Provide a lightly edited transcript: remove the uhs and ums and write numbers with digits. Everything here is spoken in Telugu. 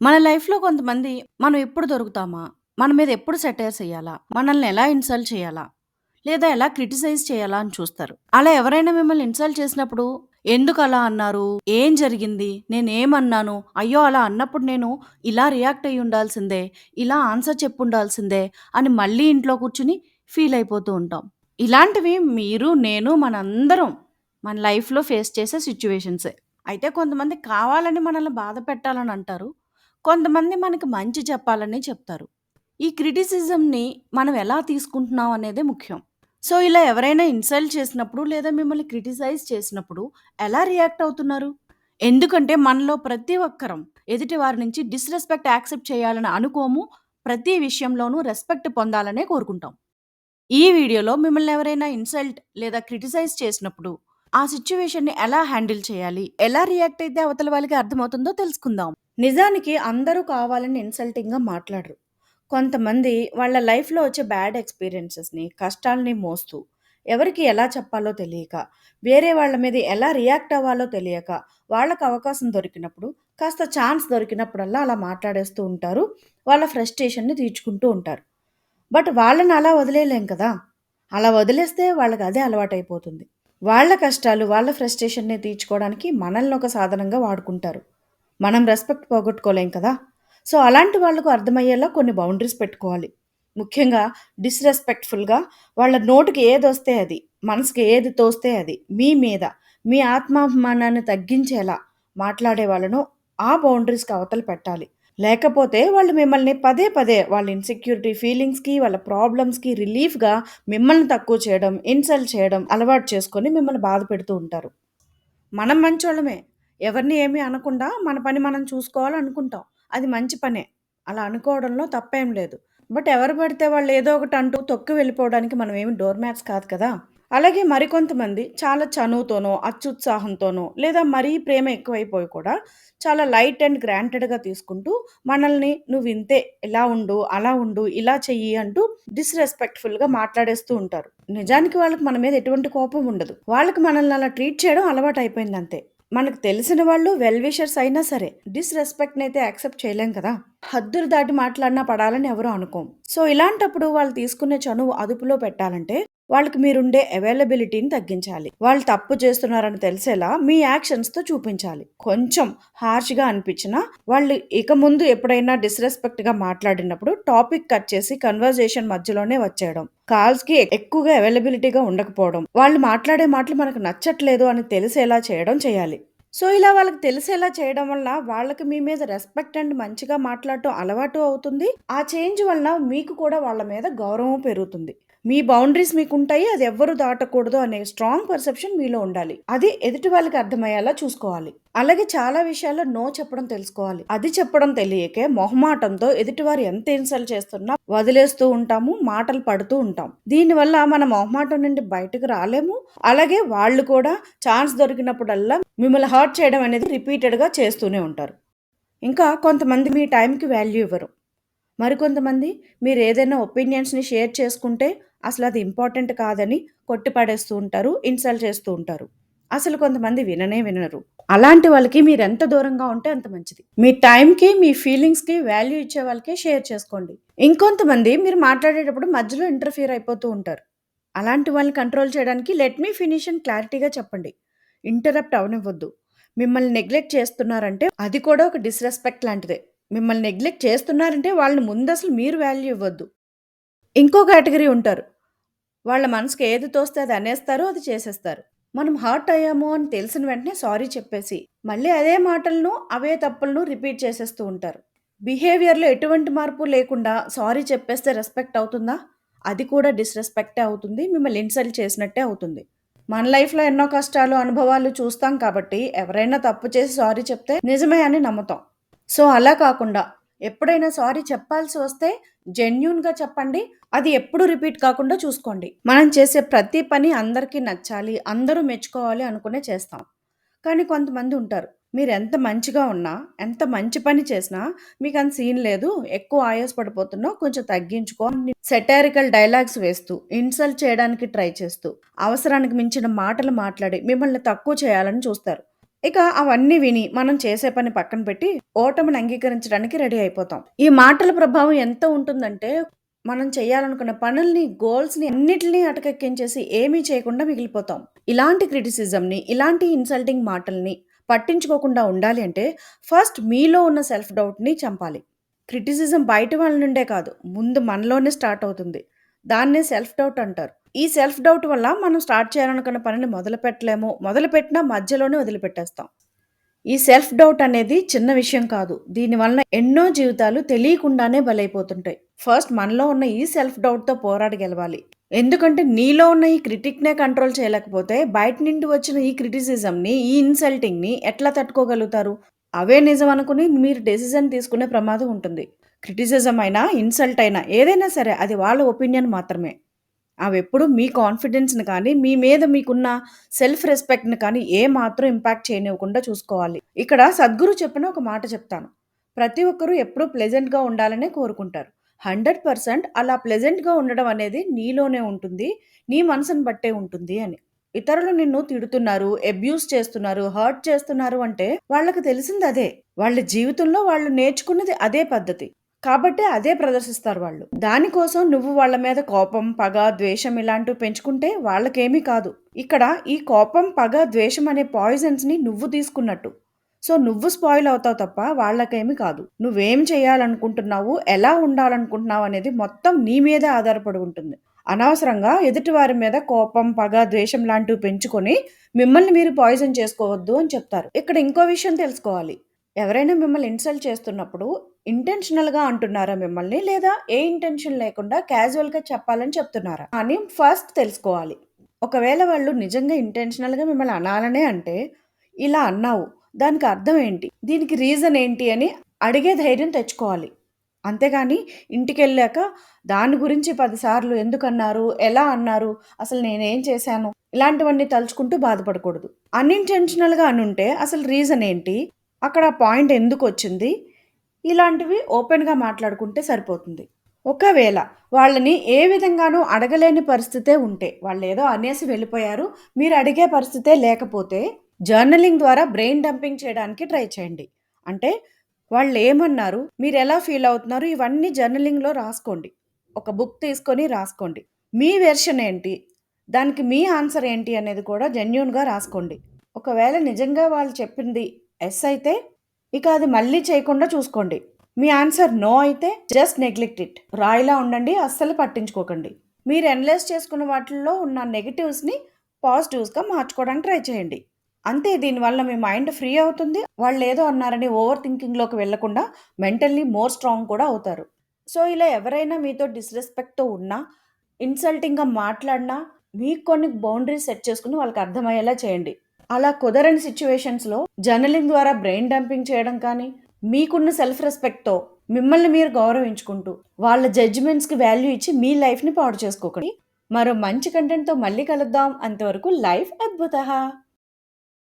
మన లైఫ్‌లో కొంతమంది మనం ఎప్పుడు దొరుకుతామా? మన మీద ఎప్పుడు సెటైర్స్ ఎయ్యాలా? మనల్ని ఎలా ఇన్సల్ట్ చేయాలా? లేదా ఎలా క్రిటిసైజ్ చేయాలా అని చూస్తారు. అలా ఎవరైనా మిమ్మల్ని ఇన్సల్ట్ చేసినప్పుడు ఎందుకలా అన్నారు? ఏం జరిగింది? నేనేమన్నాను? అయ్యో! అలా అన్నప్పుడు నేను ఇలా రియాక్ట్ అయ్యి ఉండాల్సిందే. ఇలా ఆన్సర్ చెప్పుండాల్సిందే అని మళ్ళీ ఇంట్లో కూర్చొని ఫీల్ అయిపోతూ ఉంటాం. ఇలాంటివి మీరు, నేను మనందరం మన లైఫ్‌లో ఫేస్ చేసే సిట్యుయేషన్సే. అయితే కొంతమంది కావాలని మనల్ని బాధ పెట్టాలని అంటారు. కొంతమంది మనకి మంచి చెప్పాలని చెప్తారు. ఈ క్రిటిసిజంని మనం ఎలా తీసుకుంటున్నాం అనేదే ముఖ్యం. సో, ఇలా ఎవరైనా ఇన్సల్ట్ చేసినప్పుడు లేదా మిమ్మల్ని క్రిటిసైజ్ చేసినప్పుడు ఎలా రియాక్ట్ అవుతున్నారు? ఎందుకంటే మనలో ప్రతి ఒక్కరం ఎదుటి వారి నుంచి డిస్‌రెస్పెక్ట్ యాక్సెప్ట్ చేయాలని అనుకోము. ప్రతి విషయంలోనూ రెస్పెక్ట్ పొందాలనే కోరుకుంటాం. ఈ వీడియోలో మిమ్మల్ని ఎవరైనా ఇన్సల్ట్ లేదా క్రిటిసైజ్ చేసినప్పుడు ఆ సిట్యుయేషన్‌ని ఎలా హ్యాండిల్ చేయాలి? ఎలా రియాక్ట్ అయితే అవతల వాళ్ళకి అర్థమవుతుందో తెలుసుకుందాం. నిజానికి అందరూ కావాలని ఇన్సల్టింగ్‌గా మాట్లాడరు. కొంతమంది వాళ్ళ లైఫ్‌లో వచ్చే బ్యాడ్ ఎక్స్‌పీరియన్సెస్‌ని, కష్టాల్ని మోస్తూ, ఎవరికి ఎలా చెప్పాలో తెలియక, వేరే వాళ్ళ మీద ఎలా రియాక్ట్ అవ్వాలో తెలియక, వాళ్ళకి అవకాశం దొరికినప్పుడు, కాస్త ఛాన్స్ దొరికినప్పుడల్లా అలా మాట్లాడేస్తూ ఉంటారు. వాళ్ళ ఫ్రస్ట్రేషన్‌ని తీర్చుకుంటూ ఉంటారు. బట్ వాళ్ళని అలా వదిలేయలేం కదా! అలా వదిలేస్తే వాళ్ళకి అదే అలవాటైపోతుంది. వాళ్ళ కష్టాలు, వాళ్ళ ఫ్రస్ట్రేషన్‌ని తీర్చుకోవడానికి మనల్ని ఒక సాధనంగా వాడుకుంటారు. మనం రెస్పెక్ట్ పోగొట్టుకోలేం కదా! సో, అలాంటి వాళ్ళకు అర్థమయ్యేలా కొన్ని బౌండరీస్ పెట్టుకోవాలి. ముఖ్యంగా డిస్‌రెస్పెక్ట్‌ఫుల్‌గా వాళ్ళ నోటికి ఏదొస్తే అది, మనసుకి ఏది తోస్తే అది, మీ మీద, మీ ఆత్మాభిమానాన్ని తగ్గించేలా మాట్లాడే వాళ్ళను ఆ బౌండరీస్‌కి అవతల పెట్టాలి. లేకపోతే వాళ్ళు మిమ్మల్ని పదే పదే వాళ్ళ ఇన్‌సెక్యూరిటీ ఫీలింగ్స్‌కి, వాళ్ళ ప్రాబ్లమ్స్‌కి రిలీఫ్‌గా మిమ్మల్ని తక్కువ చేయడం, ఇన్సల్ట్ చేయడం అలవాటు చేసుకొని మిమ్మల్ని బాధ పెడుతూ ఉంటారు. మనం మంచోళ్ళమే. ఎవరిని ఏమి అనకుండా మన పని మనం చూసుకోవాలనుకుంటాం. అది మంచి పనే. అలా అనుకోవడంలో తప్పేం లేదు. బట్ ఎవరు పడితే వాళ్ళు ఏదో ఒకటి అంటూ తొక్కి వెళ్ళిపోవడానికి మనం ఏమి డోర్ మ్యాట్స్ కాదు కదా! అలాగే మరికొంతమంది చాలా చనువుతోనో, అత్యుత్సాహంతోనో లేదా మరీ ప్రేమ ఎక్కువైపోయి కూడా చాలా లైట్ అండ్ గ్రాంటెడ్‌గా తీసుకుంటూ మనల్ని "నువ్వింతే, ఇలా ఉండు, అలా ఉండు, ఇలా చెయ్యి" అంటూ డిస్‌రెస్పెక్ట్‌ఫుల్‌గా మాట్లాడేస్తూ ఉంటారు. నిజానికి వాళ్ళకి మన మీద ఎటువంటి కోపం ఉండదు. వాళ్ళకి మనల్ని అలా ట్రీట్ చేయడం అలవాటయిపోయిందంతే. మనకు తెలిసిన వాళ్ళు వెల్ విషర్స్ అయినా సరే, డిస్‌రెస్పెక్ట్‌నయితే యాక్సెప్ట్ చేయలేం కదా! హద్దులు దాటి మాట్లాడినా పడాలని ఎవరు అనుకోం. సో, ఇలాంటప్పుడు వాళ్ళు తీసుకునే చనువు అదుపులో పెట్టాలంటే, వాళ్ళకి మీరుండే అవైలబిలిటీని తగ్గించాలి. వాళ్ళు తప్పు చేస్తున్నారని తెలిసేలా మీ యాక్షన్స్‌తో చూపించాలి. కొంచెం హార్ష్‌గా అనిపించినా, వాళ్ళు ఇక ముందు ఎప్పుడైనా డిస్‌రెస్పెక్ట్‌గా మాట్లాడినప్పుడు టాపిక్ కట్ చేసి కన్వర్జేషన్ మధ్యలోనే వచ్చేయడం. కాల్స్‌కి ఎక్కువగా అవైలబిలిటీగా ఉండకపోవడం. వాళ్ళు మాట్లాడే మాటలు మనకు నచ్చట్లేదు అని తెలిసేలా చేయడం చేయాలి. సో, ఇలా వాళ్ళకి తెలిసేలా చేయడం వల్ల వాళ్ళకి మీ మీద రెస్పెక్ట్ అండ్ మంచిగా మాట్లాడటం అలవాటు అవుతుంది. ఆ చేంజ్ వలన మీకు కూడా వాళ్ళ మీద గౌరవం పెరుగుతుంది. మీ బౌండరీస్ మీకుంటాయి. అది ఎవ్వరు దాటకూడదు అనే స్ట్రాంగ్ పర్సెప్షన్ మీలో ఉండాలి. అది ఎదుటి వాళ్ళకి అర్థమయ్యేలా చూసుకోవాలి. అలాగే చాలా విషయాల్లో నో చెప్పడం తెలుసుకోవాలి. అది చెప్పడం తెలియకే మొహమాటంతో ఎదుటివారు ఎంత ఇన్సల్ట్ చేస్తున్నా వదిలేస్తూ ఉంటాము. మాటలు పడుతూ ఉంటాం. దీనివల్ల మన మొహమాటం నుండి బయటకు రాలేము. అలాగే వాళ్ళు కూడా ఛాన్స్ దొరికినప్పుడల్లా మిమ్మల్ని హర్ట్ చేయడం అనేది రిపీటెడ్‌గా చేస్తూనే ఉంటారు. ఇంకా కొంతమంది మీ టైంకి వాల్యూ ఇవ్వరు. మరికొంతమంది మీరేదైనా ఒపీనియన్స్‌ని షేర్ చేసుకుంటే అసలది ఇంపార్టెంట్ కాదని కొట్టిపడేస్తూ ఉంటారు. ఇన్సల్ట్ చేస్తూ ఉంటారు. అసలు కొంతమంది విననే వినరు. అలాంటి వాళ్ళకి మీరెంత దూరంగా ఉంటే అంత మంచిది. మీ టైంకి, మీ ఫీలింగ్స్‌కి వాల్యూ ఇచ్చే వాళ్ళకే షేర్ చేసుకోండి. ఇంకొంతమంది మీరు మాట్లాడేటప్పుడు మధ్యలో ఇంటర్ఫియర్ అయిపోతూ ఉంటారు. అలాంటి వాళ్ళని కంట్రోల్ చేయడానికి లెట్ మీ ఫినిష్ అని క్లారిటీగా చెప్పండి. ఇంటరప్ట్ అవ్వనివ్వద్దు. మిమ్మల్ని నెగ్లెక్ట్ చేస్తున్నారంటే అది కూడా ఒక డిస్‌రెస్పెక్ట్ లాంటిదే. మిమ్మల్ని నెగ్లెక్ట్ చేస్తున్నారంటే వాళ్ళని ముందసలు మీరు వాల్యూ ఇవ్వద్దు. ఇంకో కేటగరీ ఉంటారు. వాళ్ళ మనసుకి ఏది తోస్తే అది అనేస్తారు, అది చేసేస్తారు. మనం హర్ట్ అయ్యాము అని తెలిసిన వెంటనే సారీ చెప్పేసి, మళ్ళీ అదే మాటలను, అవే తప్పులను రిపీట్ చేసేస్తూ ఉంటారు. బిహేవియర్‌లో ఎటువంటి మార్పు లేకుండా సారీ చెప్పేస్తే రెస్పెక్ట్ అవుతుందా? అది కూడా డిస్‌రెస్పెక్టే అవుతుంది. మిమ్మల్ని ఇన్సల్ట్ చేసినట్టే అవుతుంది. మన లైఫ్‌లో ఎన్నో కష్టాలు, అనుభవాలు చూస్తాం కాబట్టి ఎవరైనా తప్పు చేసి సారీ చెప్తే నిజమే అని నమ్ముతాం. సో, అలా కాకుండా ఎప్పుడైనా సారీ చెప్పాల్సి వస్తే జెన్యూన్‌గా చెప్పండి. అది ఎప్పుడు రిపీట్ కాకుండా చూసుకోండి. మనం చేసే ప్రతి పని అందరికీ నచ్చాలి, అందరూ మెచ్చుకోవాలి అనుకునే చేస్తాం. కానీ కొంతమంది ఉంటారు. మీరెంత మంచిగా ఉన్నా, ఎంత మంచి పని చేసినా మీకంత సీన్ లేదు, ఎక్కువ ఆయాస పడిపోతున్నావు, కొంచెం తగ్గించుకో అని సెటారికల్ డైలాగ్స్ వేస్తూ, ఇన్సల్ట్ చేయడానికి ట్రై చేస్తూ, అవసరానికి మించిన మాటలు మాట్లాడి మిమ్మల్ని తక్కువ చేయాలని చూస్తారు. ఇక అవన్నీ విని మనం చేసే పని పక్కన పెట్టి ఓటమిని అంగీకరించడానికి రెడీ అయిపోతాం. ఈ మాటల ప్రభావం ఎంత ఉంటుందంటే మనం చేయాలనుకున్న పనుల్ని, గోల్స్‌ని అన్నిటిని అటకెక్కించేసి ఏమీ చేయకుండా మిగిలిపోతాం. ఇలాంటి క్రిటిసిజంని, ఇలాంటి ఇన్సల్టింగ్ మాటల్ని పట్టించుకోకుండా ఉండాలి అంటే ఫస్ట్ మీలో ఉన్న సెల్ఫ్ డౌట్‌ని చంపాలి. క్రిటిసిజం బయట వాళ్ళ నుండే కాదు, ముందు మనలోనే స్టార్ట్ అవుతుంది. దాన్నే సెల్ఫ్ డౌట్ అంటారు. ఈ సెల్ఫ్ డౌట్ వల్ల మనం స్టార్ట్ చేయాలనుకున్న పనిని మొదలుపెట్టలేము. మొదలుపెట్టినా మధ్యలోనే వదిలిపెట్టేస్తాం. ఈ సెల్ఫ్ డౌట్ అనేది చిన్న విషయం కాదు. దీనివలన ఎన్నో జీవితాలు తెలియకుండానే బలైపోతుంటాయి. ఫస్ట్ మనలో ఉన్న ఈ సెల్ఫ్ డౌట్‌తో పోరాడి గెలవాలి. ఎందుకంటే నీలో ఉన్న ఈ క్రిటిక్‌నే కంట్రోల్ చేయలేకపోతే బయట నుండి వచ్చిన ఈ క్రిటిసిజంని, ఈ ఇన్సల్టింగ్‌ని ఎట్లా తట్టుకోగలుగుతారు? అవే నిజం అనుకుని మీరు డెసిషన్ తీసుకునే ప్రమాదం ఉంటుంది. క్రిటిసిజం అయినా, ఇన్సల్ట్ అయినా ఏదైనా సరే అది వాళ్ళ ఒపీనియన్ మాత్రమే. అవెప్పుడు మీ కాన్ఫిడెన్స్‌ని కానీ, మీ మీద మీకున్న సెల్ఫ్ రెస్పెక్ట్‌ని కానీ ఏమాత్రం ఇంపాక్ట్ చేయనివ్వకుండా చూసుకోవాలి. ఇక్కడ సద్గురు చెప్పిన ఒక మాట చెప్తాను. ప్రతి ఒక్కరు ఎప్పుడూ ప్లెజెంట్‌గా ఉండాలనే కోరుకుంటారు. 100% అలా ప్లెజెంట్‌గా ఉండడం అనేది నీలోనే ఉంటుంది. నీ మనసుని బట్టే ఉంటుంది అని. ఇతరులు నిన్ను తిడుతున్నారు, అబ్యూజ్ చేస్తున్నారు, హర్ట్ చేస్తున్నారు అంటే వాళ్ళకి తెలిసిందదే. వాళ్ళ జీవితంలో వాళ్ళు నేర్చుకున్నది అదే పద్ధతి. కాబట్టి అదే ప్రదర్శిస్తారు వాళ్ళు. దానికోసం నువ్వు వాళ్ళ మీద కోపం, పగ, ద్వేషం ఇలాంటివి పెంచుకుంటే వాళ్ళకేమీ కాదు. ఇక్కడ ఈ కోపం, పగ, ద్వేషం అనే పాయిజన్స్‌ని నువ్వు తీసుకున్నట్టు. సో, నువ్వు స్పాయిల్ అవుతావు తప్ప వాళ్ళకేమీ కాదు. నువ్వేం చేయాలనుకుంటున్నావు, ఎలా ఉండాలనుకుంటున్నావు అనేది మొత్తం నీ మీదే ఆధారపడి ఉంటుంది. అనవసరంగా ఎదుటి వారి మీద కోపం, పగ, ద్వేషం లాంటివి పెంచుకొని మిమ్మల్ని మీరు పాయిజన్ చేసుకోవద్దు అని చెప్తారు. ఇక్కడ ఇంకో విషయం తెలుసుకోవాలి. ఎవరైనా మిమ్మల్ని ఇన్సల్ట్ చేస్తున్నప్పుడు ఇంటెన్షనల్‌గా అంటున్నారా మిమ్మల్ని? లేదా ఏ ఇంటెన్షన్ లేకుండా క్యాజువల్‌గా చెప్పాలని చెప్తున్నారా? అని ఫస్ట్ తెలుసుకోవాలి. ఒకవేళ వాళ్ళు నిజంగా ఇంటెన్షనల్‌గా మిమ్మల్ని అనాలనే అంటే, ఇలా అన్నావు. దానికి అర్థం ఏంటి? దీనికి రీజన్ ఏంటి? అని అడిగే ధైర్యం తెచ్చుకోవాలి. అంతేగాని ఇంటికెళ్ళాక దాని గురించి 10 సార్లు ఎందుకన్నారు? ఎలా అన్నారు? అసలు నేనేం చేశాను? ఇలాంటివన్నీ తలుచుకుంటూ బాధపడకూడదు. అన్‌ఇంటెన్షనల్‌గా అనుంటే అసలు రీజన్ ఏంటి? అక్కడ పాయింట్ ఎందుకొచ్చింది? ఇలాంటివి ఓపెన్‌గా మాట్లాడుకుంటే సరిపోతుంది. ఒకవేళ వాళ్ళని ఏ విధంగానూ అడగలేని పరిస్థితే ఉంటే, వాళ్ళేదో అనేసి వెళ్ళిపోయారు, మీరు అడిగే పరిస్థితే లేకపోతే, జర్నలింగ్ ద్వారా బ్రెయిన్ డంపింగ్ చేయడానికి ట్రై చేయండి. అంటే వాళ్ళేమన్నారు? మీరెలా ఫీల్ అవుతున్నారు? ఇవన్నీ జర్నలింగ్‌లో రాసుకోండి. ఒక బుక్ తీసుకొని రాసుకోండి. మీ వెర్షన్ ఏంటి? దానికి మీ ఆన్సర్ ఏంటి అనేది కూడా జెన్యూన్‌గా రాసుకోండి. ఒకవేళ నిజంగా వాళ్ళు చెప్పింది యెస్ అయితే, ఇక అది మళ్ళీ చేయకుండా చూసుకోండి. మీ ఆన్సర్ నో అయితే జస్ట్ నెగ్లెక్ట్ ఇట్. రాయిలా ఉండండి. అస్సలు పట్టించుకోకండి. మీరు అనలైజ్ చేసుకున్న వాటిల్లో ఉన్న నెగెటివ్స్‌ని పాజిటివ్స్‌గా మార్చుకోవడానికి ట్రై చేయండి. అంతే, దీనివల్ల మీ మైండ్ ఫ్రీ అవుతుంది. వాళ్ళేదో అన్నారని ఓవర్ థింకింగ్‌లోకి వెళ్ళకుండా మెంటల్లీ మోర్ స్ట్రాంగ్ కూడా అవుతారు. సో, ఇలా ఎవరైనా మీతో డిస్‌రెస్పెక్ట్‌తో ఉన్నా, ఇన్సల్టింగ్‌గా మాట్లాడినా, మీకు కొన్ని బౌండరీస్ సెట్ చేసుకొని వాళ్ళకి అర్థమయ్యేలా చేయండి. అలా కుదరని సిట్యుయేషన్స్‌లో జర్నలింగ్ ద్వారా బ్రెయిన్ డంపింగ్ చేయడం కానీ, మీకున్న సెల్ఫ్ రెస్పెక్ట్‌తో మిమ్మల్ని మీరు గౌరవించుకుంటూ, వాళ్ళ జడ్జ్‌మెంట్స్‌కి వాల్యూ ఇచ్చి మీ లైఫ్‌ని పాడు చేసుకోకండి. మరో మంచి కంటెంట్‌తో మళ్ళీ కలుద్దాం. అంతవరకు లైఫ్ అద్భుతః.